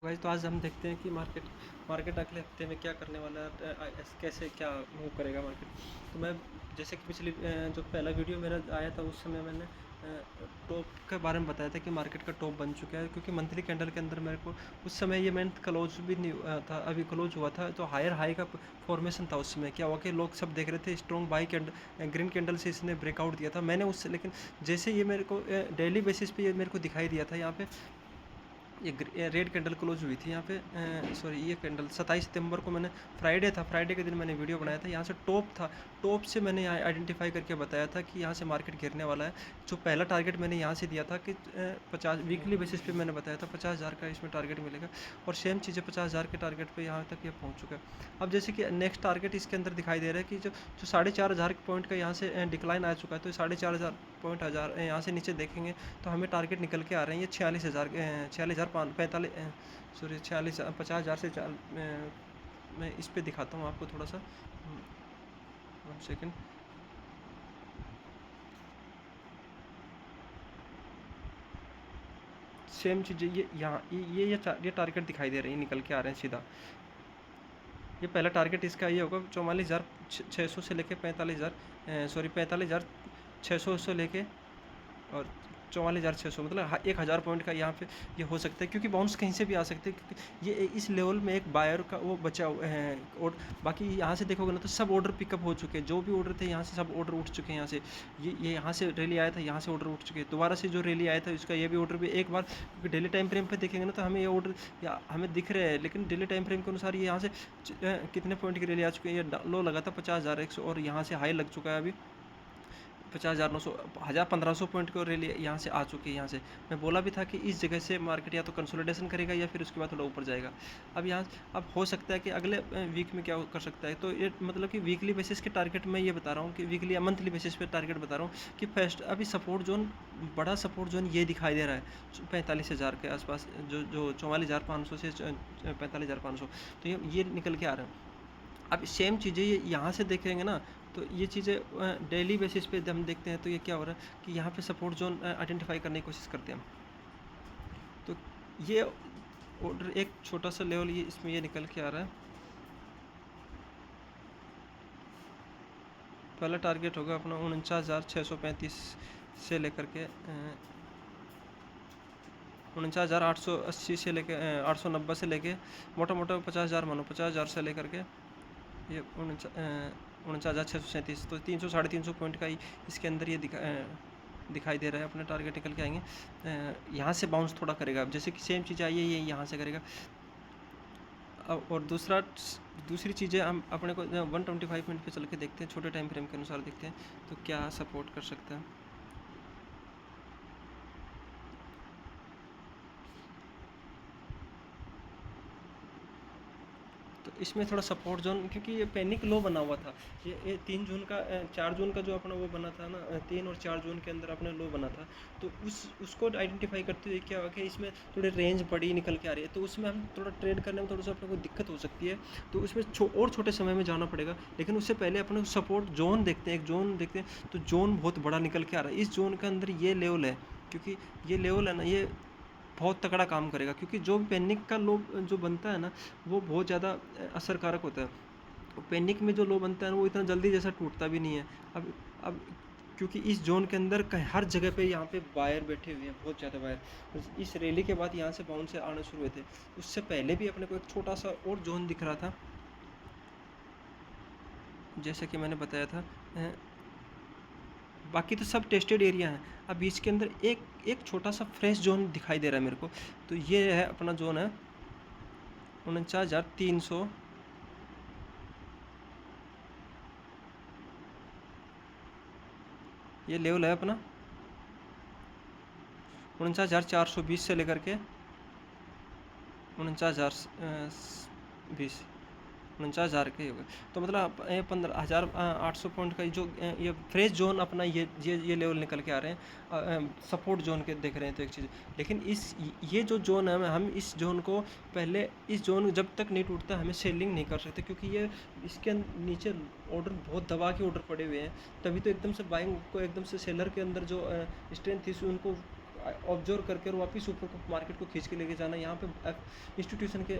Guys, तो आज हम देखते हैं कि मार्केट मार्केट अगले हफ्ते में क्या करने वाला है, कैसे क्या मूव करेगा मार्केट। तो मैं जैसे कि पिछली जो पहला वीडियो मेरा आया था उस समय मैंने टॉप के बारे में बताया था कि मार्केट का टॉप बन चुका है, क्योंकि मंथली कैंडल के अंदर मेरे को उस समय ये मंथ क्लोज भी नहीं हुआ था, अभी क्लोज हुआ था तो हायर हाई का फॉर्मेशन था। उस समय क्या हुआ कि लोग सब देख रहे थे strong by candle, green candle से इसने ब्रेकआउट दिया था। मैंने उससे लेकिन जैसे ये मेरे को डेली बेसिस पे ये मेरे को दिखाई दिया था, यहाँ पे ये रेड कैंडल क्लोज हुई थी यहाँ पे। सॉरी, ये कैंडल 27 सितंबर को मैंने फ्राइडे था, फ्राइडे के दिन मैंने वीडियो बनाया था। यहाँ से टॉप था, टॉप से मैंने यहाँ आइडेंटिफाई करके बताया था कि यहाँ से मार्केट गिरने वाला है। जो पहला टारगेट मैंने यहाँ से दिया था कि 50 वीकली बेसिस पे मैंने बताया था 50,000 का इसमें टारगेट मिलेगा, और सेम चीज़ें 50,000 के टारगेट पे यहाँ तक ये पहुँच चुका है। अब जैसे कि नेक्स्ट टारगेट इसके अंदर दिखाई दे रहा है कि जो 4,500 पॉइंट का यहाँ से डिक्लाइन आ चुका है, तो 4,500 पॉइंट यहाँ से नीचे देखेंगे तो हमें टारगेट निकल के आ रहे हैं ये 46,000 45 सॉरी 46 50,000 से मैं इस पे दिखाता हूँ आपको थोड़ा सा, 1 सेकेंड। सेम चीज़ें ये यहाँ ये टारगेट दिखाई दे रहे हैं, निकल के आ रहे हैं सीधा। ये पहला टारगेट इसका ये होगा 44,600 से लेके 45,000 सॉरी 45,600 से लेके और 44,600, मतलब 1,000 पॉइंट का यहाँ पे ये हो सकता है, क्योंकि बाउंस कहीं से भी आ सकते हैं, क्योंकि ये इस लेवल में एक बायर का वो बचा हुआ है। और बाकी यहाँ से देखोगे ना तो सब ऑर्डर पिकअप हो चुके हैं, जो भी ऑर्डर थे यहाँ से सब ऑर्डर उठ चुके हैं। यहाँ से ये यहाँ से रैली आया था, यहाँ से ऑर्डर उठ चुके हैं। दोबारा से जो रैली आया था इसका ये भी ऑर्डर भी एक बार, क्योंकि डेली टाइम फ्रेम पे देखेंगे ना तो हमें ये ऑर्डर हमें दिख रहे हैं, लेकिन डेली टाइम फ्रेम के अनुसार ये यहाँ से कितने पॉइंट की रैली आ चुकी है। ये लो लगा था 50,100 और यहाँ से हाई लग चुका है अभी 50,900 1,500 पॉइंट की रैली यहाँ से आ चुकी है। यहाँ से मैं बोला भी था कि इस जगह से मार्केट या तो कंसोलिडेशन करेगा या फिर उसके बाद थोड़ा ऊपर जाएगा। अब हो सकता है कि अगले वीक में क्या कर सकता है, तो ये मतलब कि वीकली बेसिस के टारगेट मैं ये बता रहा हूँ कि वीकली या मंथली बेसिस पे टारगेट बता रहा हूँ कि फर्स्ट अभी सपोर्ट जोन, बड़ा सपोर्ट जोन ये दिखाई दे रहा है 45,000 के आसपास, जो 44,500 से 45,500, तो ये निकल के आ रहे हैं। अब सेम चीज़ें ये यहाँ से देखेंगे ना तो ये चीज़ें डेली बेसिस पे हम देखते हैं, तो ये क्या हो रहा है कि यहाँ पे सपोर्ट जोन आइडेंटिफाई करने की कोशिश करते हैं हम। तो ये ऑर्डर एक छोटा सा लेवल ये इसमें ये निकल के आ रहा है। पहला टारगेट होगा अपना 49,635 से लेकर के 49,880 से लेके 890 से लेके मोटा मोटा 50,000 मानो 50,000 से लेकर के ये 49,637, तो 300 350 पॉइंट का ही इसके अंदर ये दिखाई दे रहा है। अपने टारगेट निकल के आएंगे, यहाँ से बाउंस थोड़ा करेगा। अब जैसे कि सेम चीज़ आई है ये यहाँ से करेगा। अब और दूसरी चीज़ें हम अपने को 125 मिनट पे चल के देखते हैं, छोटे टाइम फ्रेम के अनुसार देखते हैं तो क्या सपोर्ट कर सकता है। तो इसमें थोड़ा सपोर्ट जोन, क्योंकि ये पैनिक लो बना हुआ था, ये 3 जून का 4 जून का जो अपना वो बना था ना, 3 और 4 जून के अंदर अपना लो बना था। तो उसको आइडेंटिफाई करते हुए क्या हुआ कि इसमें थोड़ी रेंज बड़ी निकल के आ रही है, तो उसमें हम थोड़ा ट्रेड करने में थोड़ा सा अपने को दिक्कत हो सकती है। तो उसमें और छोटे समय में जाना पड़ेगा, लेकिन उससे पहले अपने सपोर्ट जोन देखते हैं, एक जोन देखते हैं। तो जोन बहुत बड़ा निकल के आ रहा है, इस जोन के अंदर ये लेवल है, क्योंकि ये लेवल है ना ये बहुत तगड़ा काम करेगा, क्योंकि जो भी पैनिक का लो जो बनता है ना वो बहुत ज़्यादा असरकारक होता है। पैनिक में जो लो बनता है ना वो इतना जल्दी जैसा टूटता भी नहीं है। अब क्योंकि इस जोन के अंदर हर जगह पे यहाँ पे बायर बैठे हुए हैं, बहुत ज़्यादा बायर। इस रैली के बाद यहाँ से बाउंस से आने शुरू हुए थे, उससे पहले भी अपने को एक छोटा सा और जोन दिख रहा था, जैसे कि मैंने बताया था। बाकी तो सब टेस्टेड एरिया हैं। अब इसके अंदर एक छोटा सा फ्रेश जोन दिखाई दे रहा है मेरे को, तो ये है अपना जोन है 49,300, ये लेवल है अपना 49,420 से लेकर के 49,020, 49,000 के हो गए। तो मतलब 15,800 पॉइंट का जो ये फ्रेश जोन अपना ये लेवल निकल के आ रहे हैं, सपोर्ट जोन के देख रहे हैं। तो एक चीज़, लेकिन ये जो जोन है हम इस जोन को पहले, इस जोन जब तक नहीं टूटता हमें सेलिंग नहीं कर सकते, क्योंकि ये इसके नीचे ऑर्डर बहुत दबा के ऑर्डर पड़े हुए हैं। तभी तो एकदम से बाइंग को एकदम से सेलर के अंदर जो स्ट्रेंथ थी उनको ऑब्जर्व करके और वापस ऊपर को मार्केट को खींच के लेके जाना। यहाँ पे इंस्टीट्यूशन के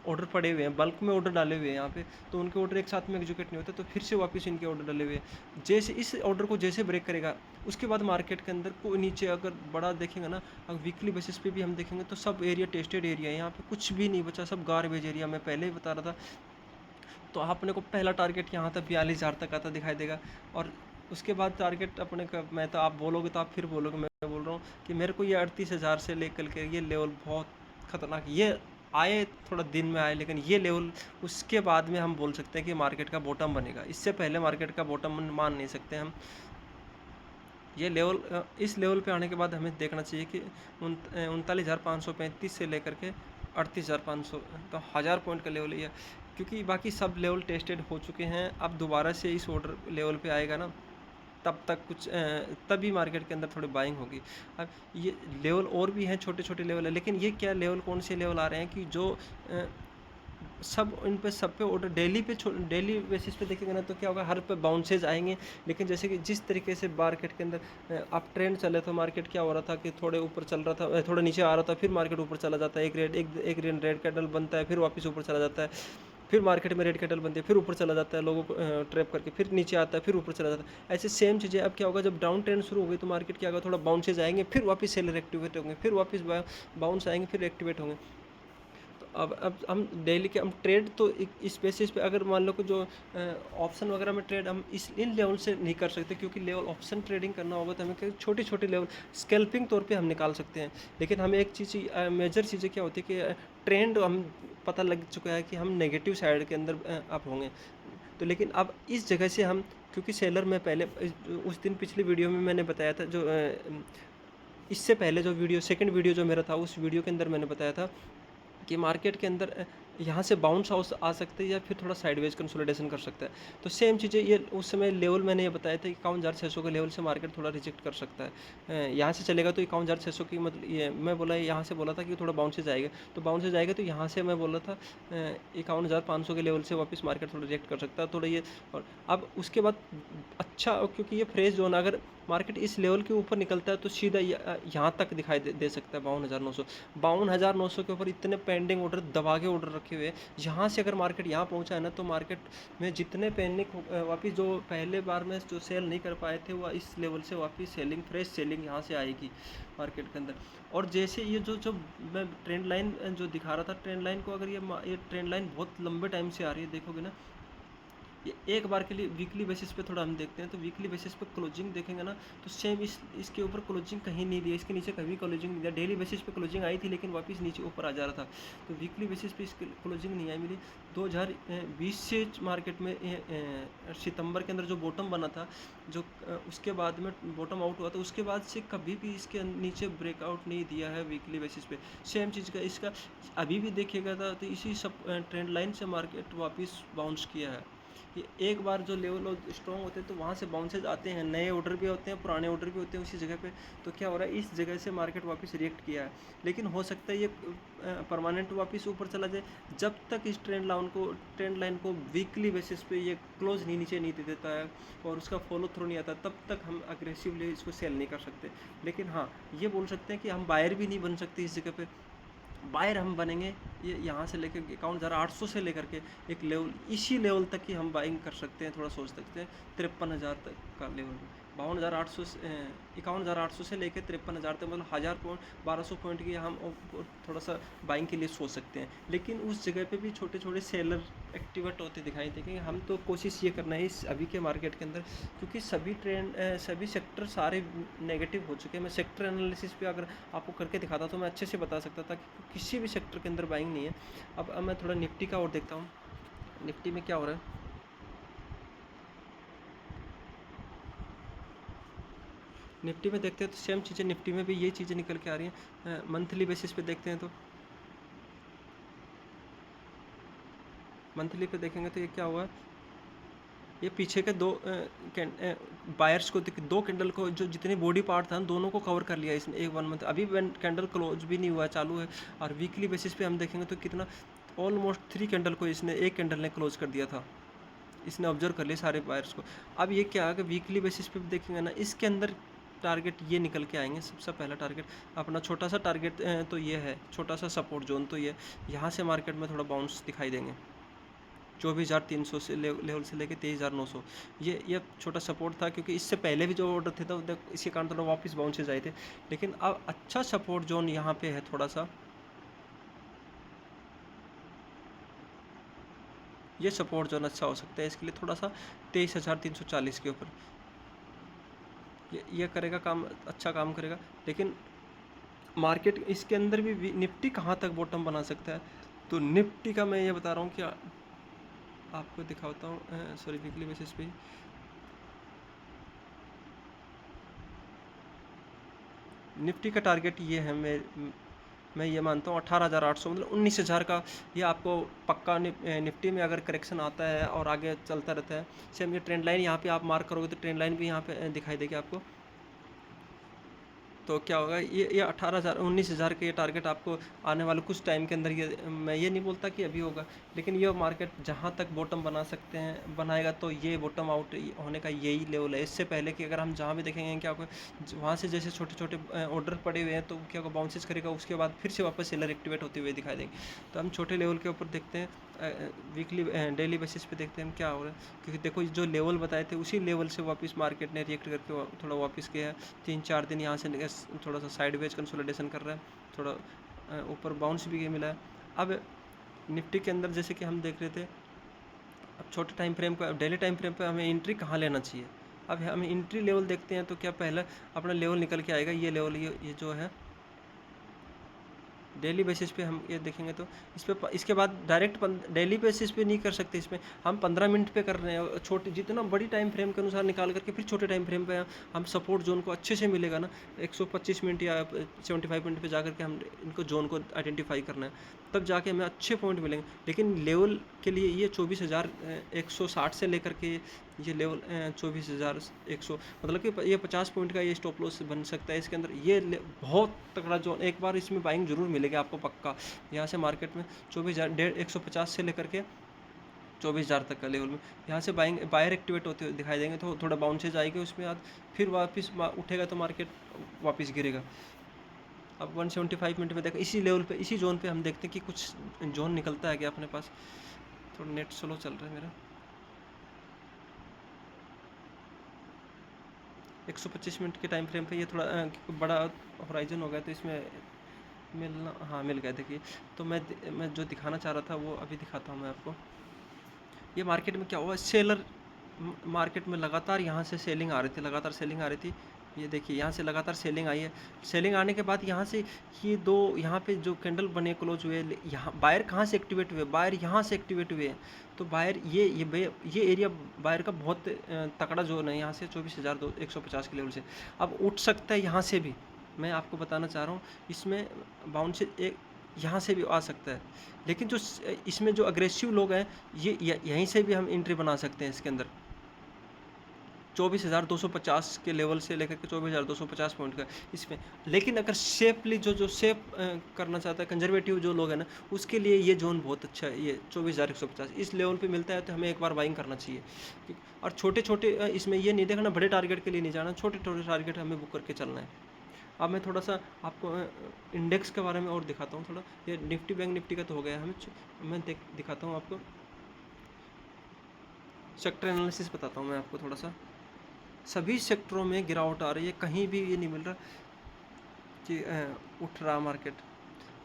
ऑर्डर पड़े हुए हैं, बल्क में ऑर्डर डाले हुए हैं यहाँ पे, तो उनके ऑर्डर एक साथ में एग्जीक्यूट नहीं होते, तो फिर से वापस इनके ऑर्डर डाले हुए हैं। जैसे इस ऑर्डर को जैसे ब्रेक करेगा, उसके बाद मार्केट के अंदर को नीचे अगर बड़ा देखेंगे ना, अगर वीकली बेसिस पे भी हम देखेंगे तो सब एरिया टेस्टेड एरिया है, यहाँ पे कुछ भी नहीं बचा, सब गार्बेज एरिया। मैं पहले ही बता रहा था। तो अपने को पहला टारगेट यहाँ तक 42,000 तक आता दिखाई देगा, और उसके बाद टारगेट अपने का, मैं तो आप बोलोगे तो आप फिर बोलोगे, मैं बोल रहा हूँ कि मेरे को ये 38,000 से लेकर के ये लेवल बहुत ख़तरनाक, ये आए थोड़ा दिन में आए, लेकिन ये लेवल उसके बाद में हम बोल सकते हैं कि मार्केट का बॉटम बनेगा। इससे पहले मार्केट का बॉटम मान नहीं सकते हम। ये लेवल, इस लेवल पे आने के बाद हमें देखना चाहिए कि 39,535 से लेकर के 38,500, तो 1000 पॉइंट का लेवल है, क्योंकि बाकी सब लेवल टेस्टेड हो चुके हैं। अब दोबारा से इस ऑर्डर लेवल पे आएगा ना, तब तक कुछ तभी मार्केट के अंदर थोड़ी बाइंग होगी। अब ये लेवल और भी हैं, छोटे छोटे लेवल है, लेकिन ये क्या लेवल, कौन से लेवल आ रहे हैं कि जो सब इन पे, सब पे ऑर्डर डेली बेसिस पे देखेंगे ना, तो क्या होगा, हर पे बाउंसेज आएंगे। लेकिन जैसे कि जिस तरीके से मार्केट के अंदर अप ट्रेंड चले, तो मार्केट क्या हो रहा था कि थोड़े ऊपर चल रहा था, थोड़ा नीचे आ रहा था, फिर मार्केट ऊपर चला जाता है, एक रेड कैंडल बनता है, फिर वापस ऊपर चला जाता है, फिर मार्केट में रेड कैंडल बनती है, फिर ऊपर चला जाता है, लोगों को ट्रैप करके फिर नीचे आता है, फिर ऊपर चला जाता है। ऐसे सेम चीज़ें अब क्या होगा, जब डाउन ट्रेंड शुरू हो गई तो मार्केट क्या होगा, थोड़ा बाउंसेज आएंगे, फिर वापस सेलर एक्टिवेट होंगे, फिर वापस बाउंस आएंगे, फिर एक्टिवेट होंगे। अब हम डेली के हम ट्रेड तो इस बेसिस पे, अगर मान लो कि जो ऑप्शन वगैरह में ट्रेड हम इन लेवल से नहीं कर सकते, क्योंकि लेवल ऑप्शन ट्रेडिंग करना होगा तो हमें छोटे छोटे लेवल स्कैल्पिंग तौर पे हम निकाल सकते हैं। लेकिन हमें एक चीज़, मेजर चीज़ें क्या होती है कि ट्रेंड हम पता लग चुका है कि हम नेगेटिव साइड के अंदर अप होंगे। तो लेकिन अब इस जगह से हम, क्योंकि सेलर में पहले उस दिन पिछली वीडियो में मैंने बताया था, जो इससे पहले जो वीडियो, सेकंड वीडियो जो मेरा था, उस वीडियो के अंदर मैंने बताया था कि मार्केट के अंदर यहाँ से बाउंस हाउस आ सकते हैं, या फिर थोड़ा साइडवेज कंसोलिडेशन कर सकता है। तो सेम चीज़ें ये उस समय लेवल मैंने ये बताया था कि 51,600 के लेवल से मार्केट थोड़ा रिजेक्ट कर सकता है। यहाँ से चलेगा तो 51,600 की, मतलब ये मैं बोला, यहाँ से बोला था कि थोड़ा बाउंसेज आएगा, तो बाउंसेज आएगा, तो यहाँ से मैं बोला था 51,500 के लेवल से वापस मार्केट थोड़ा रिजेक्ट कर सकता है थोड़ा ये। और अब उसके बाद अच्छा, क्योंकि ये फ्रेश जोन, अगर मार्केट इस लेवल के ऊपर निकलता है तो सीधा यहाँ तक दिखाई दे सकता है 52,900। 52,900 के ऊपर इतने पेंडिंग ऑर्डर, दबा के ऑर्डर रखे हुए हैं। यहाँ से अगर मार्केट यहाँ पहुँचा है ना, तो मार्केट में जितने पेंडिंग वापस जो पहले बार में जो सेल नहीं कर पाए थे, वह इस लेवल से वापस सेलिंग, फ्रेश सेलिंग यहाँ से आएगी मार्केट के अंदर। और जैसे ये जो मैं ट्रेंड लाइन जो दिखा रहा था, ट्रेंड लाइन को अगर ये ट्रेंड लाइन बहुत लंबे टाइम से आ रही है, देखोगे ना, ये एक बार के लिए वीकली बेसिस पे थोड़ा हम देखते हैं, तो वीकली बेसिस पे क्लोजिंग देखेंगे ना, तो सेम इसके ऊपर क्लोजिंग कहीं नहीं दिया, इसके नीचे कभी क्लोजिंग नहीं दिया। डेली बेसिस पे क्लोजिंग आई थी, लेकिन वापस नीचे ऊपर आ जा रहा था, तो वीकली बेसिस पे इसकी क्लोजिंग नहीं आई मिली। 2020 से मार्केट में सितंबर के अंदर जो बॉटम बना था, जो उसके बाद में बॉटम आउट हुआ था, उसके बाद से कभी भी इसके नीचे ब्रेकआउट नहीं दिया है वीकली बेसिस पे। सेम चीज़ का इसका अभी भी देखिएगा था, तो इसी सब ट्रेंड लाइन से मार्केट वापस बाउंस किया है। कि एक बार जो लेवल स्ट्रॉन्ग होते हैं, तो वहाँ से बाउंसेज आते हैं, नए ऑर्डर भी होते हैं, पुराने ऑर्डर भी होते हैं उसी जगह पे। तो क्या हो रहा है, इस जगह से मार्केट वापस रिएक्ट किया है, लेकिन हो सकता है ये परमानेंट वापस ऊपर चला जाए, जब तक इस ट्रेंड लाइन को वीकली बेसिस पे ये क्लोज नीचे नहीं दे देता है और उसका फॉलो थ्रू नहीं आता, तब तक हम अग्रेसिवली इसको सेल नहीं कर सकते। लेकिन हाँ, ये बोल सकते हैं कि हम बायर भी नहीं बन सकते इस जगह पे। बायर हम बनेंगे ये यहाँ से लेकर 51,800 से लेकर के एक लेवल, इसी लेवल तक की हम बाइंग कर सकते हैं, थोड़ा सोच सकते हैं 53,000 तक का लेवल। 52,800 से 51,800 से लेकर 53,000 तक, मतलब 1,000 पॉइंट, 1,200 पॉइंट की हम थोड़ा सा बाइंग के लिए सोच सकते हैं। लेकिन उस जगह पे भी छोटे छोटे सेलर एक्टिवेट होते दिखाई देंगे। हम तो कोशिश ये करना है इस अभी के मार्केट के अंदर, क्योंकि सभी सेक्टर सारे नेगेटिव हो चुके हैं। मैं सेक्टर एनालिसिस पे अगर आपको करके दिखाता तो मैं अच्छे से बता सकता था कि किसी भी सेक्टर के अंदर बाइंग नहीं है। अब मैं थोड़ा निफ्टी का और देखता हूँ, निफ्टी में क्या हो रहा है। निफ्टी में देखते हैं तो सेम चीज़ें, निफ्टी में भी ये चीज़ें निकल के आ रही हैं। मंथली बेसिस पे देखते हैं, तो मंथली पे देखेंगे तो ये क्या हुआ, ये पीछे के दो बायर्स को दो कैंडल को, जो जितने बॉडी पार्ट था, दोनों को कवर कर लिया इसने एक 1 मंथ। अभी कैंडल क्लोज भी नहीं हुआ, चालू है। और वीकली बेसिस पे हम देखेंगे तो कितना, ऑलमोस्ट 3 कैंडल को इसने, एक कैंडल ने क्लोज कर दिया था। इसने ऑब्जर्व कर लिया सारे बायर्स को। अब ये क्या है कि वीकली बेसिस पे भी देखेंगे ना, इसके अंदर टारगेट ये निकल के आएंगे। सबसे पहला टारगेट अपना छोटा सा टारगेट तो ये है, छोटा सा सपोर्ट जोन तो ये, यहाँ से मार्केट में थोड़ा बाउंस दिखाई देंगे 24,300 से लेवल से लेके 23,900, ये छोटा सपोर्ट था, क्योंकि इससे पहले भी जो ऑर्डर थे तो इसके कारण थोड़ा वापस बाउंसेज आए थे। लेकिन अब अच्छा सपोर्ट जोन यहाँ पे है थोड़ा सा, ये सपोर्ट जोन अच्छा हो सकता है इसके लिए थोड़ा सा 23,340 के ऊपर ये करेगा काम, अच्छा काम करेगा। लेकिन मार्केट इसके अंदर भी निफ्टी कहाँ तक बॉटम बना सकता है, तो निफ्टी का मैं ये बता रहा हूँ कि आपको दिखाता हूँ, सॉरी वीकली बेसिस पे निफ्टी का टारगेट ये है, मैं ये मानता हूँ 18,800, मतलब 19,000 का ये आपको पक्का निफ्टी में अगर करेक्शन आता है और आगे चलता रहता है। सेम ये ट्रेंड लाइन यहाँ पे आप मार्क करोगे तो ट्रेंड लाइन भी यहाँ पे दिखाई देगी आपको। तो क्या होगा, ये 18,000 19,000 के ये टारगेट आपको आने वाले कुछ टाइम के अंदर, ये मैं ये नहीं बोलता कि अभी होगा, लेकिन ये मार्केट जहाँ तक बॉटम बना सकते हैं बनाएगा, तो ये बॉटम आउट होने का यही लेवल है। इससे पहले कि अगर हम जहाँ भी देखेंगे क्या होगा, वहाँ से जैसे छोटे छोटे ऑर्डर पड़े हुए हैं तो क्या होगा, बाउंसेस करेगा, उसके बाद फिर से वापस सेलर एक्टिवेट होते हुए दिखाई देंगे। तो हम छोटे लेवल के ऊपर देखते हैं, वीकली डेली बेसिस पे देखते हैं हम क्या हो रहा है, क्योंकि देखो जो लेवल बताए थे उसी लेवल से वापस मार्केट ने रिएक्ट करके थोड़ा वापस गया है। 3-4 दिन यहाँ से थोड़ा सा साइडवेज कंसोलिडेशन कर रहा है, थोड़ा ऊपर बाउंस भी मिला है। अब निफ्टी के अंदर जैसे कि हम देख रहे थे, अब छोटे टाइम फ्रेम पर, डेली टाइम फ्रेम पर हमें एंट्री कहाँ लेना चाहिए। अब हम एंट्री लेवल देखते हैं तो क्या पहला अपना लेवल निकल के आएगा, ये लेवल, ये जो है डेली बेसिस पे हम ये देखेंगे तो इस पे इसके बाद डायरेक्ट डेली बेसिस पे नहीं कर सकते, इसमें हम 15 मिनट पे कर रहे हैं, छोटे जितना बड़ी टाइम फ्रेम के अनुसार निकाल करके फिर छोटे टाइम फ्रेम पे हम सपोर्ट जोन को अच्छे से मिलेगा ना, 125 मिनट या 75 मिनट पे जा करके हम इनको जोन को आइडेंटिफाई करना है, तब जाके हमें अच्छे पॉइंट मिलेंगे। लेकिन लेवल के लिए ये 24,160 से लेकर के ये लेवल 24,100, मतलब कि ये 50 पॉइंट का ये स्टॉप लॉस बन सकता है इसके अंदर। ये बहुत तगड़ा जोन, एक बार इसमें बाइंग जरूर मिलेगी आपको पक्का। यहाँ से मार्केट में 24,150 से लेकर के 24,000 तक का लेवल में यहाँ से बायर एक्टिवेट होते हुए दिखाई देंगे, तो थोड़ा बाउंसेज आएगी उसमें बाद फिर वापस उठेगा तो मार्केट वापस गिरेगा। अब 175 मिनट में देखो इसी लेवल पे, इसी जोन पे हम देखते हैं कि कुछ जोन निकलता है क्या अपने पास। थोड़ा नेट स्लो चल रहा है मेरा। 125 मिनट के टाइम फ्रेम पे ये थोड़ा बड़ा होराइजन हो गया, तो इसमें मिलना, हाँ मिल गया। देखिए तो मैं जो दिखाना चाह रहा था वो अभी दिखाता हूँ मैं आपको। ये मार्केट में क्या हुआ, सेलर मार्केट में लगातार यहाँ से सेलिंग आ रही थी, लगातार सेलिंग आ रही थी। ये देखिए यहाँ से लगातार सेलिंग आई है। सेलिंग आने के बाद यहाँ से ये दो यहाँ पे जो कैंडल बने क्लोज हुए, यहाँ बायर कहाँ से एक्टिवेट हुए, बायर यहाँ से एक्टिवेट हुए हैं। तो बायर ये एरिया बायर का बहुत तकड़ा जोन है, यहाँ से 24,150 के लेवल से अब उठ सकता है। यहाँ से भी मैं आपको बताना चाह रहा हूँ, इसमें बाउंस एक यहाँ से भी आ सकता है। लेकिन जो इसमें जो अग्रेसिव लोग हैं, ये यहीं से भी हम एंट्री बना सकते हैं इसके अंदर। 24,250 के लेवल से लेकर के 24,250 पॉइंट का इसमें। लेकिन अगर सेफली जो सेफ करना चाहता है, कंजर्वेटिव जो लोग हैं ना, उसके लिए ये जोन बहुत अच्छा है। ये 24,150 इस लेवल पे मिलता है तो हमें एक बार बाइंग करना चाहिए। और छोटे छोटे इसमें ये नहीं देखना, बड़े टारगेट के लिए नहीं जाना, छोटे छोटे टारगेट हमें बुक करके चलना है। अब मैं थोड़ा सा आपको इंडेक्स के बारे में और दिखाता हूँ थोड़ा। ये निफ्टी बैंक निफ्टी का तो हो गया हमें, मैं दिखाता हूँ आपको सेक्टर एनालिसिस बताता हूँ मैं आपको थोड़ा सा। सभी सेक्टरों में गिरावट आ रही है, कहीं भी ये नहीं मिल रहा कि उठ रहा मार्केट।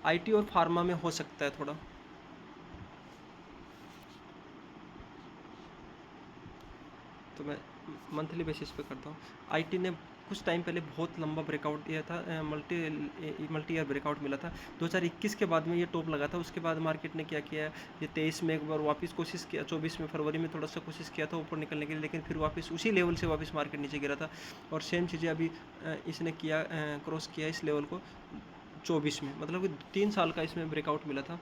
आईटी और फार्मा में हो सकता है थोड़ा, तो मैं मंथली बेसिस पे करता हूँ। आईटी ने कुछ टाइम पहले बहुत लंबा ब्रेकआउट दिया था, मल्टी ईयर ब्रेकआउट मिला था 2021 के बाद में ये टॉप लगा था। उसके बाद मार्केट ने क्या किया है, ये 23 में एक बार वापस कोशिश किया, 24 में फरवरी में थोड़ा सा कोशिश किया था ऊपर निकलने के लिए, लेकिन फिर वापस उसी लेवल से वापस मार्केट नीचे गिरा था। और सेम चीज़ें अभी इसने किया, क्रॉस किया इस लेवल को 24 में, मतलब कि 3 साल का इसमें ब्रेकआउट मिला था।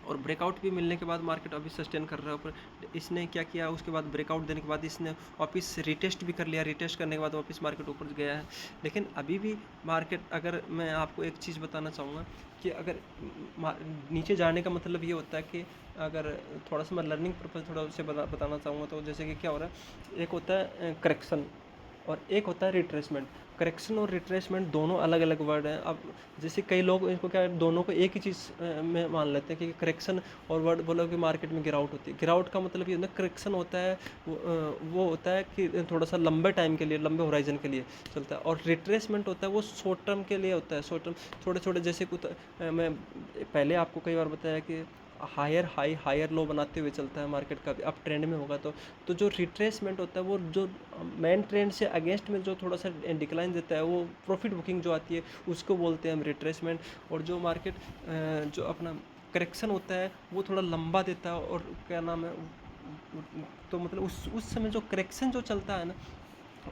और ब्रेकआउट भी मिलने के बाद मार्केट अभी सस्टेन कर रहा है ऊपर। इसने क्या किया, उसके बाद ब्रेकआउट देने के बाद इसने वापस रिटेस्ट भी कर लिया, रिटेस्ट करने के बाद वापस मार्केट ऊपर गया है। लेकिन अभी भी मार्केट, अगर मैं आपको एक चीज़ बताना चाहूँगा कि अगर नीचे जाने का मतलब ये होता है कि अगर थोड़ा सा मैं लर्निंग पर्पज़ थोड़ा उसे बताना चाहूँगा, तो जैसे कि क्या हो रहा है, एक होता है करेक्शन और एक होता है रिट्रेसमेंट। करेक्शन और रिट्रेसमेंट दोनों अलग अलग वर्ड हैं। अब जैसे कई लोग इनको क्या है, दोनों को एक ही चीज़ में मान लेते हैं कि करेक्शन और वर्ड बोलो कि मार्केट में गिरावट होती है। गिरावट का मतलब ये होता है, करेक्शन होता है वो होता है कि थोड़ा सा लंबे टाइम के लिए, लंबे होराइजन के लिए चलता है, और रिट्रेसमेंट होता है वो शॉर्ट टर्म के लिए होता है। शॉर्ट टर्म छोटे छोटे, जैसे कुछ मैं पहले आपको कई बार बताया कि हायर हाई हायर लो बनाते हुए चलता है मार्केट का, अब ट्रेंड में होगा तो जो रिट्रेसमेंट होता है वो जो मेन ट्रेंड से अगेंस्ट में जो थोड़ा सा डिक्लाइन देता है, वो प्रॉफिट बुकिंग जो आती है उसको बोलते हैं हम रिट्रेसमेंट। और जो मार्केट जो अपना करेक्शन होता है वो थोड़ा लंबा देता है, और क्या नाम है, तो मतलब उस समय जो करेक्शन जो चलता है ना,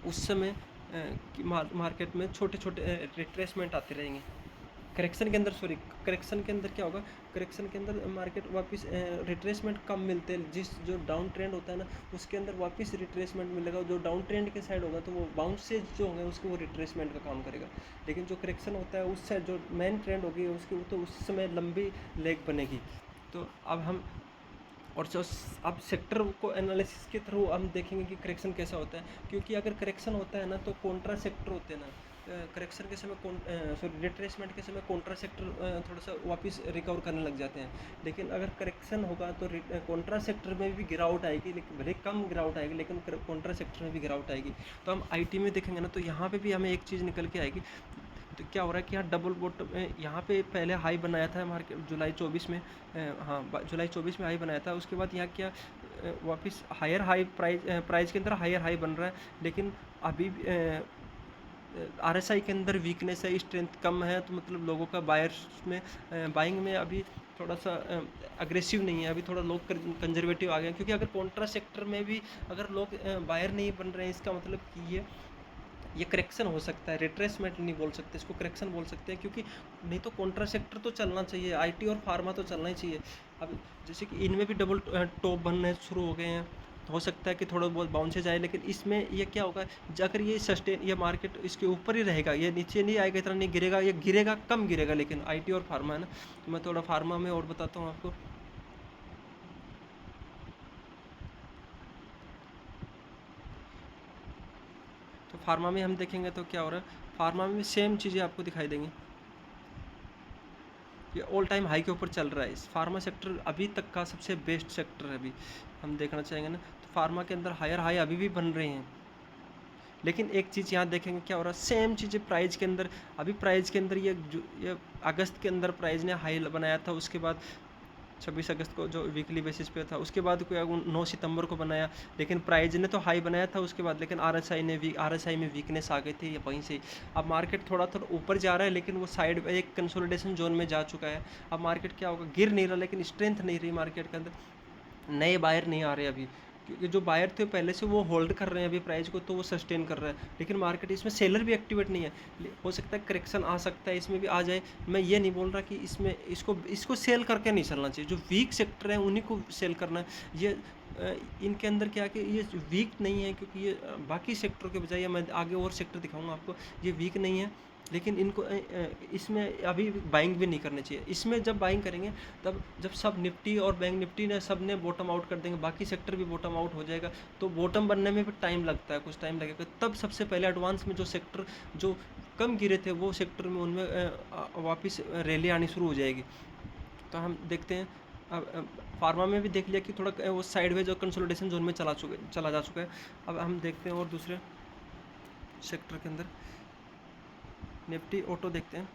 उस समय मार्केट में छोटे छोटे रिट्रेसमेंट आते रहेंगे। करेक्शन के अंदर, सॉरी, करेक्शन के अंदर क्या होगा, करेक्शन के अंदर मार्केट वापस रिट्रेसमेंट कम मिलते हैं। जिस जो डाउन ट्रेंड होता है ना, उसके अंदर वापस रिट्रेसमेंट मिलेगा। जो डाउन ट्रेंड के साइड होगा तो वो बाउंसेज जो होंगे उसको वो रिट्रेसमेंट का काम करेगा। लेकिन जो करेक्शन होता है उस साइड जो मेन ट्रेंड होगी उसकी, तो उस समय लंबी लेग बनेगी। तो अब हम और जो अब सेक्टर को एनालिसिस के थ्रू हम देखेंगे कि करेक्शन कैसा होता है, क्योंकि अगर करेक्शन होता है ना तो कॉन्ट्रा सेक्टर होते हैं ना, करेक्शन के समय सॉरी रिट्रेसमेंट के समय कॉन्ट्रा सेक्टर थोड़ा सा वापस रिकवर करने लग जाते हैं। लेकिन अगर करेक्शन होगा तो कॉन्ट्रा सेक्टर में भी गिरावट आएगी, लेकिन भले कम गिरावट आएगी, लेकिन कॉन्ट्रा सेक्टर में भी गिरावट आएगी। तो हम आईटी में देखेंगे ना, तो यहाँ पे भी हमें एक चीज़ निकल के आएगी। तो क्या हो रहा है कि यहाँ डबल बॉटम, यहाँ पे पहले हाई बनाया था मार्केट जुलाई 24 में, हाँ जुलाई 24 में हाई बनाया था। उसके बाद यहाँ क्या वापस हायर हाई प्राइस के अंदर हायर हाई बन रहा है, लेकिन अभी आरएसआई के अंदर वीकनेस है, स्ट्रेंथ कम है, तो मतलब लोगों का बायर्स में बाइंग में अभी थोड़ा सा अग्रेसिव नहीं है, अभी थोड़ा लोग कंजर्वेटिव आ गए हैं। क्योंकि अगर कॉन्ट्रा सेक्टर में भी अगर लोग बायर नहीं बन रहे हैं, इसका मतलब कि ये करेक्शन हो सकता है, रिट्रेसमेंट नहीं बोल सकते, इसको करेक्शन बोल सकते हैं। क्योंकि नहीं तो कॉन्ट्रा सेक्टर तो चलना चाहिए, आईटी और फार्मा तो चलना ही चाहिए। अब जैसे कि इनमें भी डबल टॉप बनने शुरू हो गए हैं, तो हो सकता है कि थोड़ा बहुत बाउंसेज आए, लेकिन इसमें ये क्या होगा, अगर ये सस्टेन, ये मार्केट इसके ऊपर ही रहेगा, ये नीचे नहीं आएगा, इतना नहीं गिरेगा, ये गिरेगा कम गिरेगा। लेकिन आईटी और फार्मा है ना, तो मैं थोड़ा फार्मा में और बताता हूँ आपको। तो फार्मा में हम देखेंगे तो क्या हो रहा है, फार्मा में सेम चीज़ें आपको दिखाई देंगी। ये ऑल टाइम हाई के ऊपर चल रहा है। इस फार्मा सेक्टर अभी तक का सबसे बेस्ट सेक्टर है, अभी हम देखना चाहेंगे ना, तो फार्मा के अंदर हायर हाई अभी भी बन रहे हैं। लेकिन एक चीज़ यहाँ देखेंगे क्या हो रहा है, सेम चीज़ें प्राइस के अंदर, अभी प्राइस के अंदर ये अगस्त के अंदर प्राइस ने हाई बनाया था, उसके बाद 26 अगस्त को जो वीकली बेसिस पे था, उसके बाद कोई 9 सितंबर को बनाया, लेकिन प्राइस ने तो हाई बनाया था उसके बाद, लेकिन आरएसआई में वीकनेस आ गई थी, ये वहीं से अब मार्केट थोड़ा थोड़ा ऊपर जा रहा है, लेकिन वो साइड में एक कंसोलिडेशन जोन में जा चुका है। अब मार्केट क्या होगा, गिर नहीं रहा, लेकिन स्ट्रेंथ नहीं रही मार्केट के अंदर, नए बायर नहीं आ रहे अभी, क्योंकि जो बायर थे पहले से वो होल्ड कर रहे हैं अभी प्राइस को, तो वो सस्टेन कर रहा है। लेकिन मार्केट इसमें सेलर भी एक्टिवेट नहीं है, हो सकता है करेक्शन आ सकता है, इसमें भी आ जाए। मैं ये नहीं बोल रहा कि इसमें इसको सेल करके नहीं चलना चाहिए, जो वीक सेक्टर है उन्हीं को सेल करना है। ये इनके अंदर क्या है कि ये वीक नहीं है, क्योंकि ये बाकी सेक्टरों के बजाय, मैं आगे और सेक्टर दिखाऊंगा आपको, ये वीक नहीं है, लेकिन इनको इसमें अभी बाइंग भी नहीं करनी चाहिए। इसमें जब बाइंग करेंगे तब जब सब निफ्टी और बैंक निफ्टी ने सब ने बॉटम आउट कर देंगे, बाकी सेक्टर भी बॉटम आउट हो जाएगा, तो बॉटम बनने में भी टाइम लगता है, कुछ टाइम लगेगा। तब सबसे पहले एडवांस में जो सेक्टर जो कम गिरे थे वो सेक्टर में उनमें वापस रैली आनी शुरू हो जाएगी। तो हम देखते हैं, अब फार्मा में भी देख लिया कि थोड़ा वो साइडवेज और कंसोलिडेशन जोन में चला जा चुका है। अब हम देखते हैं और दूसरे सेक्टर के अंदर निफ्टी ऑटो देखते हैं।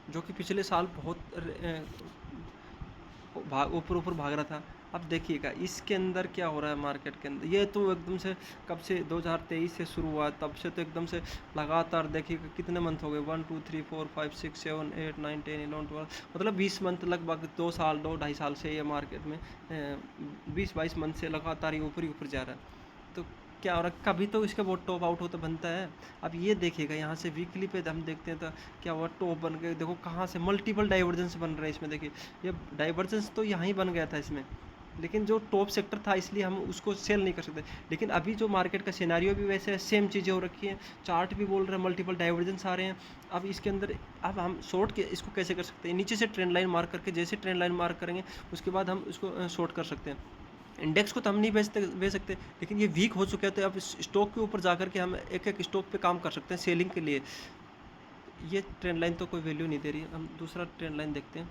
जो कि पिछले साल बहुत ऊपर ऊपर भाग रहा था। अब देखिएगा इसके अंदर क्या हो रहा है मार्केट के अंदर, ये तो एकदम से कब से 2023 से शुरू हुआ, तब से तो एकदम से लगातार देखिएगा कितने मंथ हो गए, 1 2 3 4 5 6 7 8 9 10 11 12, मतलब 20 मंथ, लगभग 2 2 ढाई साल से ये मार्केट में 20 22 मंथ से लगातार ये ऊपर ही ऊपर जा रहा है। तो क्या हो रहा है, कभी तो इसका बहुत टॉप आउट होता बनता है। अब ये देखिएगा यहाँ से वीकली पे हम देखते हैं तो क्या हुआ, टॉप बन गए, देखो कहाँ से मल्टीपल डाइवर्जेंस बन रहे हैं इसमें। देखिए ये डाइवर्जेंस तो यहाँ ही बन गया था इसमें, लेकिन जो टॉप सेक्टर था इसलिए हम उसको सेल नहीं कर सकते। लेकिन अभी जो मार्केट का सिनेरियो भी वैसे है, सेम चीज़ें हो रखी हैं, चार्ट भी बोल रहे हैं मल्टीपल डाइवर्जेंस आ रहे हैं। अब इसके अंदर अब हम शॉर्ट के इसको कैसे कर सकते हैं, नीचे से ट्रेंड लाइन मार्क करके, जैसे ट्रेंड लाइन मार्क करेंगे उसके बाद हम इसको शॉर्ट कर सकते हैं। इंडेक्स को तो हम नहीं बेच सकते, लेकिन ये वीक हो चुका है, तो अब इस स्टॉक के ऊपर जाकर के हम एक-एक स्टॉक पे काम कर सकते हैं सेलिंग के लिए। ये ट्रेंड लाइन तो कोई वैल्यू नहीं दे रही है। हम दूसरा ट्रेंड लाइन देखते हैं।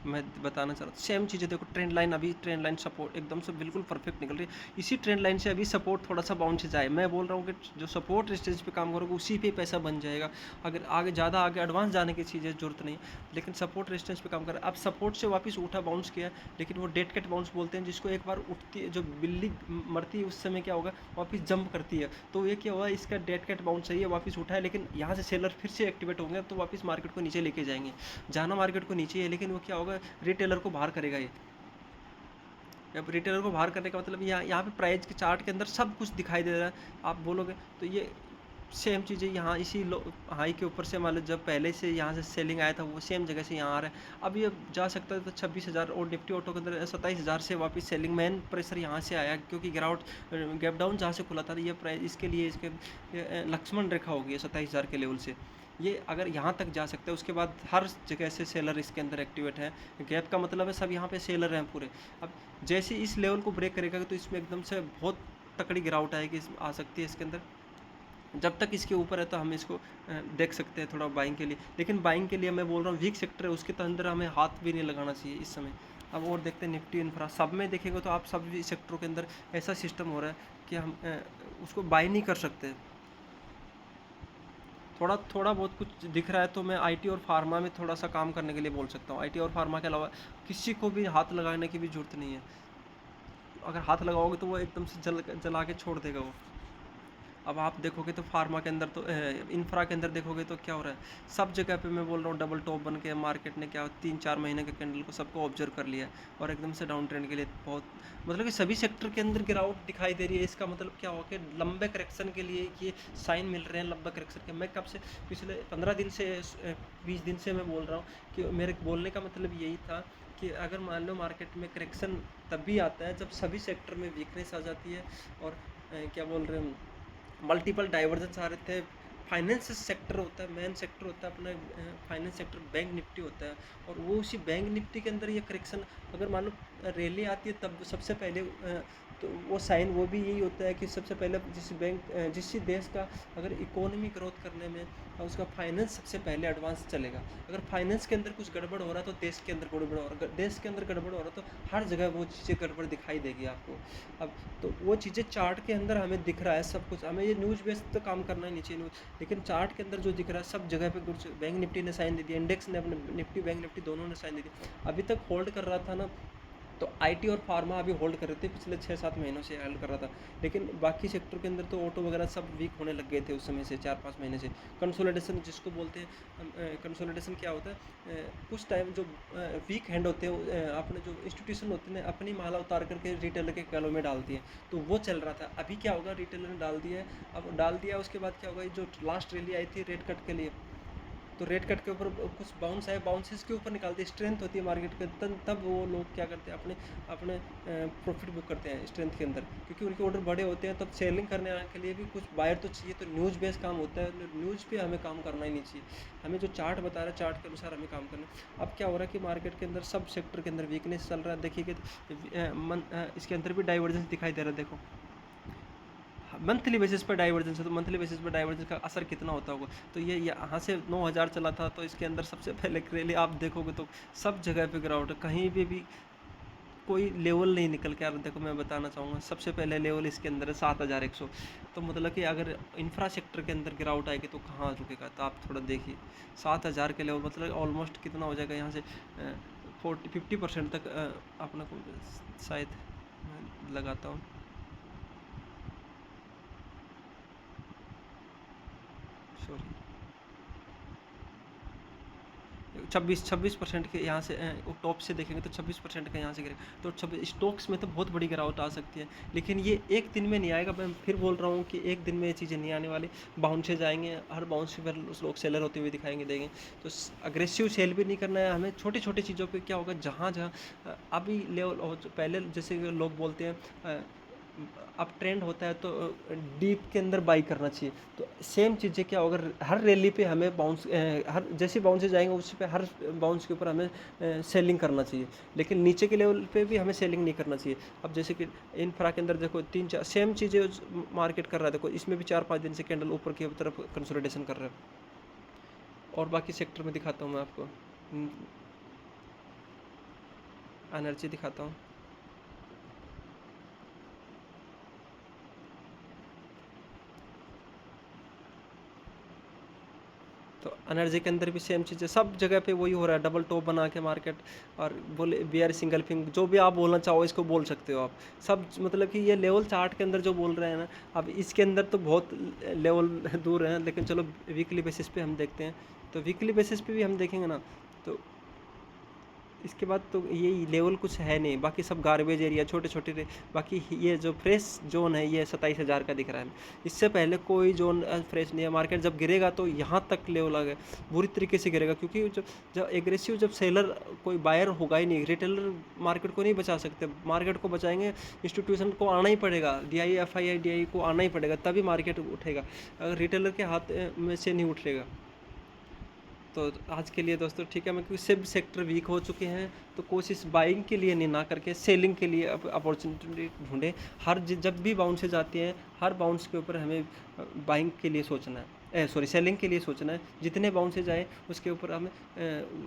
मैं बताना चाह रहा था सेम चीज़ें देखो, ट्रेंड लाइन अभी ट्रेंड लाइन सपोर्ट एकदम से बिल्कुल परफेक्ट निकल रही है। इसी ट्रेंड लाइन से अभी सपोर्ट थोड़ा सा बाउंस जाए, मैं बोल रहा हूँ कि जो सपोर्ट रेजिस्टेंस पे काम करोगे उसी पे पैसा बन जाएगा। अगर आगे ज़्यादा आगे एडवांस जाने की चीज़ें जरूरत नहीं, लेकिन सपोर्ट रेजिस्टेंस पे काम कर। अब सपोर्ट से वापस उठा बाउंस किया, लेकिन वो डेड कैट बाउंस बोलते हैं, जिसको एक बार उठती है जो बिल्ली मरती है उस समय क्या होगा, वापस जंप करती है। तो ये क्या हुआ, इसका डेड कैट बाउंस सही है, वापस उठा है, लेकिन यहाँ से सेलर फिर से एक्टिवेट होंगे तो वापस मार्केट को नीचे लेके जाएंगे। जाना मार्केट को नीचे है, लेकिन वो क्या होगा, रिटेलर को बाहर करेगा ये। अब रिटेलर को बाहर करने का मतलब यहाँ पे प्राइस के चार्ट के अंदर सब कुछ दिखाई दे रहा है। आप बोलोगे तो ये सेम चीज़ें यहाँ इसी हाई के ऊपर से मान लो, जब पहले से यहाँ से सेलिंग आया था वो सेम जगह से यहाँ आ रहा है। अब ये जा सकता है तो 26,000 और निफ्टी ऑटो के अंदर 27,000 से वापस सेलिंग, मेन प्रेशर यहाँ से आया, क्योंकि गिरावट गैप डाउन जहाँ से खुला था ये प्राइस, इसके लिए इसके लक्ष्मण रेखा होगी 27,000 के लेवल से। ये अगर यहाँ तक जा सकता है, उसके बाद हर जगह से सेलर इसके अंदर एक्टिवेट है। गैप का मतलब है सब यहाँ पे सेलर हैं पूरे। अब जैसे इस लेवल को ब्रेक करेगा तो इसमें एकदम से बहुत तकड़ी गिरावट आएगी, आ सकती है इसके अंदर। जब तक इसके ऊपर है तो हम इसको देख सकते हैं थोड़ा बाइंग के लिए, लेकिन बाइंग के लिए मैं बोल रहा हूँ वीक सेक्टर है उसके तो अंदर हमें हाथ भी नहीं लगाना चाहिए इस समय। अब और देखते हैं निफ्टी इंफ्रा सब में देखेंगे तो आप सब सेक्टरों के अंदर ऐसा सिस्टम हो रहा है कि हम उसको बाई नहीं कर सकते। थोड़ा थोड़ा बहुत कुछ दिख रहा है तो मैं आईटी और फार्मा में थोड़ा सा काम करने के लिए बोल सकता हूँ। आईटी और फार्मा के अलावा किसी को भी हाथ लगाने की भी ज़रूरत नहीं है। अगर हाथ लगाओगे तो वो एकदम से जला के छोड़ देगा वो। अब आप देखोगे तो फार्मा के अंदर तो इंफ्रा के अंदर देखोगे तो क्या हो रहा है, सब जगह पे मैं बोल रहा हूँ डबल टॉप बन के मार्केट ने क्या 3-4 महीने के कैंडल को सबको ऑब्जर्व कर लिया है, और एकदम से डाउन ट्रेंड के लिए बहुत मतलब कि सभी सेक्टर के अंदर गिरावट दिखाई दे रही है। इसका मतलब क्या हो कि लंबे करेक्शन के लिए ये साइन मिल रहे हैं लंबे करेक्शन के। मैं कब से पिछले 15 दिन से 20 दिन से मैं बोल रहा हूँ कि मेरे बोलने का मतलब यही था कि अगर मान लो मार्केट में करेक्शन तभी आता है जब सभी सेक्टर में वीकनेस आ जाती है, और क्या बोल रहे हैं, मल्टीपल डाइवर्जेंस आ रहे थे। फाइनेंस सेक्टर होता है, मेन सेक्टर होता है अपना फाइनेंस सेक्टर, बैंक निफ्टी होता है, और वो उसी बैंक निफ्टी के अंदर ये करेक्शन अगर मान लो रैली आती है तब सबसे पहले तो वो साइन वो भी यही होता है कि सबसे पहले जिस देश का अगर इकोनॉमी ग्रोथ करने में उसका फाइनेंस सबसे पहले एडवांस चलेगा। अगर फाइनेंस के अंदर कुछ गड़बड़ हो रहा है तो देश के अंदर गड़बड़ हो रहा है, देश के अंदर गड़बड़ हो रहा है तो हर जगह वो चीज़ें गड़बड़ दिखाई देगी आपको। अब तो वो चीज़ें चार्ट के अंदर हमें दिख रहा है सब कुछ, हमें ये न्यूज़ बेस तो काम करना ही नहीं चाहिए न्यूज़, लेकिन चार्ट के अंदर जो दिख रहा है सब जगह पे कुछ बैंक निफ्टी ने साइन दे दिया, इंडेक्स ने अपने निफ्टी बैंक निफ्टी दोनों ने साइन दे दिया। अभी तक होल्ड कर रहा था ना, तो आईटी और फार्मा अभी होल्ड कर रहे थे, पिछले 6-7 महीनों से होल्ड कर रहा था, लेकिन बाकी सेक्टर के अंदर तो ऑटो वगैरह सब वीक होने लग गए थे उस समय से 4-5 महीने से। कंसोलिडेशन जिसको बोलते हैं, कंसोलिडेशन क्या होता है, कुछ टाइम जो वीक हैंड होते हैं अपने जो इंस्टीट्यूशन होते हैं अपनी माला उतार करके रिटेलर के गलों में डालती है, तो वो चल रहा था। अभी क्या होगा, रिटेलर ने डाल दिया है, अब डाल दिया उसके बाद क्या होगा, जो लास्ट रैली आई थी रेट कट के लिए, तो रेट कट के ऊपर कुछ बाउंस आए, बाउंसेस के ऊपर निकालते हैं, स्ट्रेंथ होती है मार्केट के, तब वो लोग क्या करते हैं अपने अपने प्रॉफिट बुक करते हैं स्ट्रेंथ के अंदर, क्योंकि उनके ऑर्डर बड़े होते हैं। तब सेलिंग करने के लिए भी कुछ बायर तो चाहिए, तो न्यूज़ बेस काम होता है, न्यूज़ पे हमें काम करना ही नहीं चाहिए, हमें जो चार्ट बता रहा है चार्ट के अनुसार हमें काम करना है। अब क्या हो रहा है कि मार्केट के अंदर सब सेक्टर के अंदर वीकनेस चल रहा है, देखिए कि इसके अंदर भी डाइवर्जेंस दिखाई दे रहा है। देखो मंथली बेसिस पर डाइवर्जेंस है, तो मंथली बेसिस पर डाइवर्जेंस का असर कितना होता होगा, तो ये यहाँ से 9,000 चला था, तो इसके अंदर सबसे पहले रैली आप देखोगे तो सब जगह पे गिरावट है, कहीं भी कोई लेवल नहीं निकल के आ रहा। देखो मैं बताना चाहूँगा, सबसे पहले लेवल इसके अंदर है 7,100, तो मतलब कि अगर इंफ्रा सेक्टर के अंदर गिरावट आएगी तो कहाँ रुकेगा, तो आप थोड़ा देखिए 7,000 के लेवल मतलब ऑलमोस्ट कितना हो जाएगा यहाँ से 50% तक अपना को शायद मैं लगाता हूँ, सॉरी 26% के यहाँ से टॉप से देखेंगे तो 26% का यहाँ से गिरे, तो 26 स्टॉक्स में तो बहुत बड़ी गिरावट आ सकती है, लेकिन ये एक दिन में नहीं आएगा। मैं फिर बोल रहा हूँ कि एक दिन में ये चीज़ें नहीं आने वाली, बाउंस जाएंगे, हर बाउंस पर लोग सेलर होते हुए दिखाएंगे देंगे, तो अग्रेसिव सेल भी नहीं करना है हमें। छोटी छोटी चीज़ों पर क्या होगा, जहाँ जहाँ अभी लेवल पहले जैसे लोग बोलते हैं अब ट्रेंड होता है तो डीप के अंदर बाई करना चाहिए। तो सेम चीज़ें क्या अगर हर रैली पे हमें बाउंस हर जैसे बाउंस जाएंगे उस पे हर बाउंस के ऊपर हमें सेलिंग करना चाहिए, लेकिन नीचे के लेवल पे भी हमें सेलिंग नहीं करना चाहिए। अब जैसे कि इन्फ्रा के अंदर देखो तीन चार सेम चीज़ें मार्केट कर रहा है, देखो इसमें भी 4-5 दिन से कैंडल ऊपर की तरफ कंसोलिडेशन कर रहा है। और बाकी सेक्टर में दिखाता हूँ मैं आपको, एनर्जी दिखाता हूँ। तो एनर्जी के अंदर भी सेम चीज़ है, सब जगह पे वही हो रहा है, डबल टॉप बना के मार्केट, और बोले बियर सिंगल फिंग जो भी आप बोलना चाहो इसको बोल सकते हो आप। सब मतलब कि ये लेवल चार्ट के अंदर जो बोल रहे हैं ना, अब इसके अंदर तो बहुत लेवल दूर हैं, लेकिन चलो वीकली बेसिस पे हम देखते हैं। तो वीकली बेसिस पे भी हम देखेंगे ना, तो इसके बाद तो ये लेवल कुछ है नहीं, बाकी सब गार्बेज एरिया छोटे छोटे। बाकी ये जो फ्रेश जोन है ये 27,000 का दिख रहा है, इससे पहले कोई जोन फ्रेश नहीं है। मार्केट जब गिरेगा तो यहाँ तक लेवल आ गया, बुरी तरीके से गिरेगा, क्योंकि जब एग्रेसिव जब सेलर कोई बायर होगा ही नहीं, रिटेलर मार्केट को नहीं बचा सकते। मार्केट को बचाएंगे इंस्टीट्यूशन को आना ही पड़ेगा, DI FII DI को आना ही पड़ेगा, तभी मार्केट उठेगा, अगर रिटेलर के हाथ में से नहीं उठेगा। तो आज के लिए दोस्तों ठीक है, मैं क्योंकि सब सेक्टर वीक हो चुके हैं, तो कोशिश बाइंग के लिए नहीं ना करके सेलिंग के लिए अब अपॉर्चुनिटी ढूंढें। जब भी बाउंसेज आती हैं, हर बाउंस के ऊपर हमें बाइंग के लिए सोचना है, सेलिंग के लिए सोचना है। जितने बाउंसेज आए उसके ऊपर हमें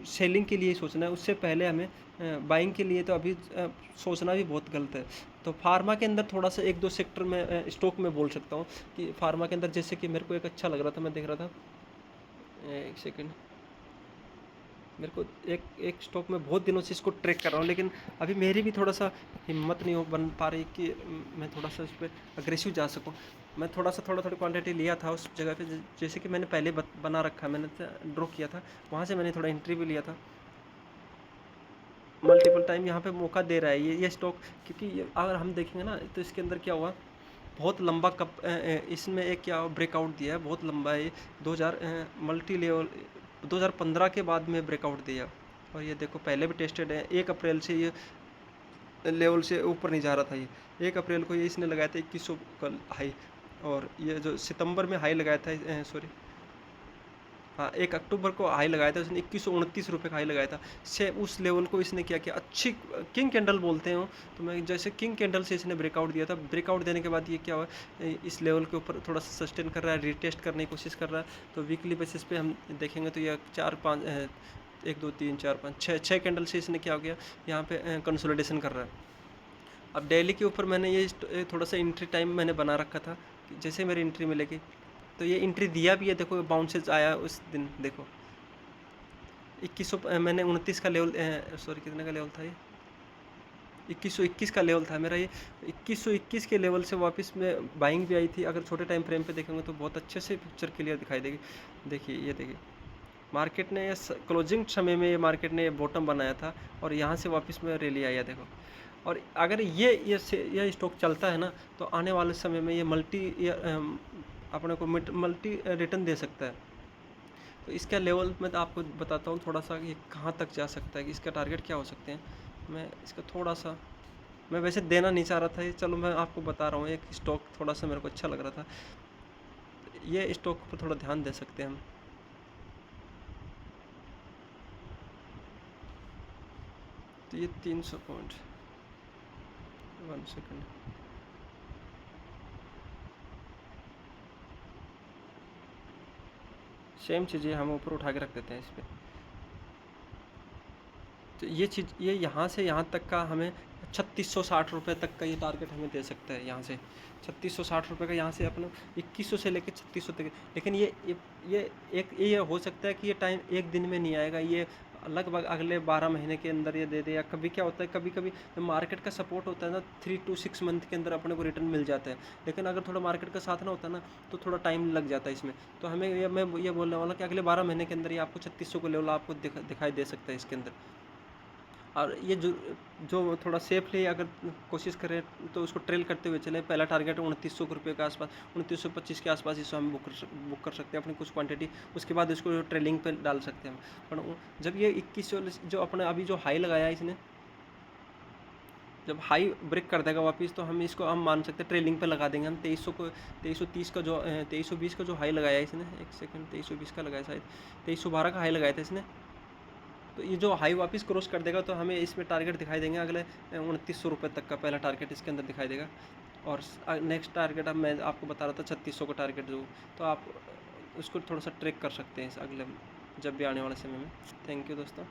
सेलिंग के लिए सोचना है, उससे पहले हमें बाइंग के लिए तो अभी सोचना भी बहुत गलत है। तो फार्मा के अंदर थोड़ा सा एक दो सेक्टर में स्टॉक में बोल सकता हूँ कि फार्मा के अंदर जैसे कि मेरे को एक अच्छा लग रहा था, मैं देख रहा था, एक सेकेंड, मेरे को एक स्टॉक में बहुत दिनों से इसको ट्रैक कर रहा हूँ, लेकिन अभी मेरी भी थोड़ा सा हिम्मत नहीं हो बन पा रही कि मैं थोड़ा सा इस पर अग्रेसिव जा सकूँ। मैं थोड़ा थोड़ी क्वांटिटी लिया था उस जगह पे, जैसे कि मैंने पहले बना रखा, मैंने ड्रॉ किया था, वहाँ से मैंने थोड़ा एंट्री भी लिया था। मल्टीपल टाइम यहाँ पे मौका दे रहा है ये स्टॉक, क्योंकि अगर हम देखेंगे ना तो इसके अंदर क्या हुआ, बहुत लंबा कप इसमें एक क्या ब्रेकआउट दिया है, बहुत लंबा है, 2000 मल्टी लेवल 2015 के बाद में ब्रेकआउट दिया। और ये देखो पहले भी टेस्टेड है, 1 अप्रैल से ये लेवल से ऊपर नहीं जा रहा था। ये 1 अप्रैल को ये इसने लगाया था 2100 का हाई, और ये जो सितंबर में हाई लगाया था, सॉरी हाँ 1 अक्टूबर को हाई लगाया था उसने, 2129 रुपये का हाई लगाया था। से उस लेवल को इसने क्या किया, अच्छी किंग कैंडल बोलते हैं, तो मैं जैसे किंग कैंडल से इसने ब्रेकआउट दिया था। ब्रेकआउट देने के बाद ये क्या हुआ, इस लेवल के ऊपर थोड़ा सा सस्टेन कर रहा है, रिटेस्ट करने की कोशिश कर रहा है। तो वीकली बेसिस पे हम देखेंगे तो यह 4-5 1 2 3 4 5 6 कैंडल से इसने क्या हो गया, यहाँ पे कंसोलिडेशन कर रहा है। अब डेली के ऊपर मैंने ये थोड़ा सा एंट्री टाइम मैंने बना रखा था, जैसे मेरी एंट्री मिलेगी तो ये एंट्री दिया भी है। देखो बाउंसेज आया उस दिन, देखो 2100 मैंने 29 का लेवल, सॉरी कितने का लेवल था ये, 2121 का लेवल था मेरा। ये 2121 के लेवल से वापस में बाइंग भी आई थी। अगर छोटे टाइम फ्रेम पे देखेंगे तो बहुत अच्छे से पिक्चर क्लियर दिखाई देगी। देखिए ये देखिए मार्केट ने क्लोजिंग समय में ये मार्केट ने बॉटम बनाया था, और यहाँ से वापस में रैली आया देखो। और अगर ये स्टॉक चलता है ना, तो आने वाले समय में ये अपने को मल्टी रिटर्न दे सकता है। तो इसका लेवल मैं तो आपको बताता हूँ थोड़ा सा, ये कहाँ तक जा सकता है, कि इसका टारगेट क्या हो सकते हैं। मैं इसका थोड़ा सा, मैं वैसे देना नहीं चाह रहा था ये, चलो मैं आपको बता रहा हूँ। एक स्टॉक थोड़ा सा मेरे को अच्छा लग रहा था, ये स्टॉक पर थोड़ा ध्यान दे सकते हैं हम। तो ये 300 पॉइंट, 1 सेकेंड, सेम चीज़ें हम ऊपर उठा के रख देते हैं इस पर। तो ये चीज़ ये यहाँ से यहाँ तक का हमें 3660 रुपये तक का ये टारगेट हमें दे सकता है। यहाँ से 3660 रुपये का, यहाँ से अपना 2100 से लेकर 3600 तक। लेकिन ये हो सकता है कि ये टाइम एक दिन में नहीं आएगा, ये लगभग अगले 12 महीने के अंदर ये दे दे। या कभी क्या होता है, कभी कभी मार्केट का सपोर्ट होता है ना, 3 to 6 मंथ के अंदर अपने को रिटर्न मिल जाता है। लेकिन अगर थोड़ा मार्केट का साथ ना होता है ना, तो थोड़ा टाइम लग जाता है इसमें। तो हमें मैं ये बोलने वाला कि अगले 12 महीने के अंदर ये आपको 3600 को लेवल आपको दिखाई दे सकता है इसके अंदर। और ये जो थोड़ा सेफली अगर कोशिश करें तो उसको ट्रेल करते हुए चले। पहला टारगेट 2900 रुपये के आसपास, 2925 के आसपास इसको हम बुक कर सकते हैं अपनी कुछ क्वांटिटी। उसके बाद इसको ट्रेलिंग पे डाल सकते हैं हम। पर जब ये 2100 जो अपने अभी जो हाई लगाया है इसने, जब हाई ब्रेक कर देगा वापस, तो हम इसको हम मान सकते हैं ट्रेलिंग पे लगा देंगे हम 2300 को, 2330 का जो 2320 का जो हाई लगाया है इसने, एक सेकंड, 2320 का लगाया शायद, 2312 का हाई लगाया था इसने। तो ये जो हाई वापस क्रॉस कर देगा तो हमें इसमें टारगेट दिखाई देंगे अगले 2900 रुपये तक का पहला टारगेट इसके अंदर दिखाई देगा। और नेक्स्ट टारगेट अब मैं आपको बता रहा था 3600 का टारगेट जो, तो आप उसको थोड़ा सा ट्रैक कर सकते हैं इस अगले जब भी आने वाले समय में। थैंक यू दोस्तों।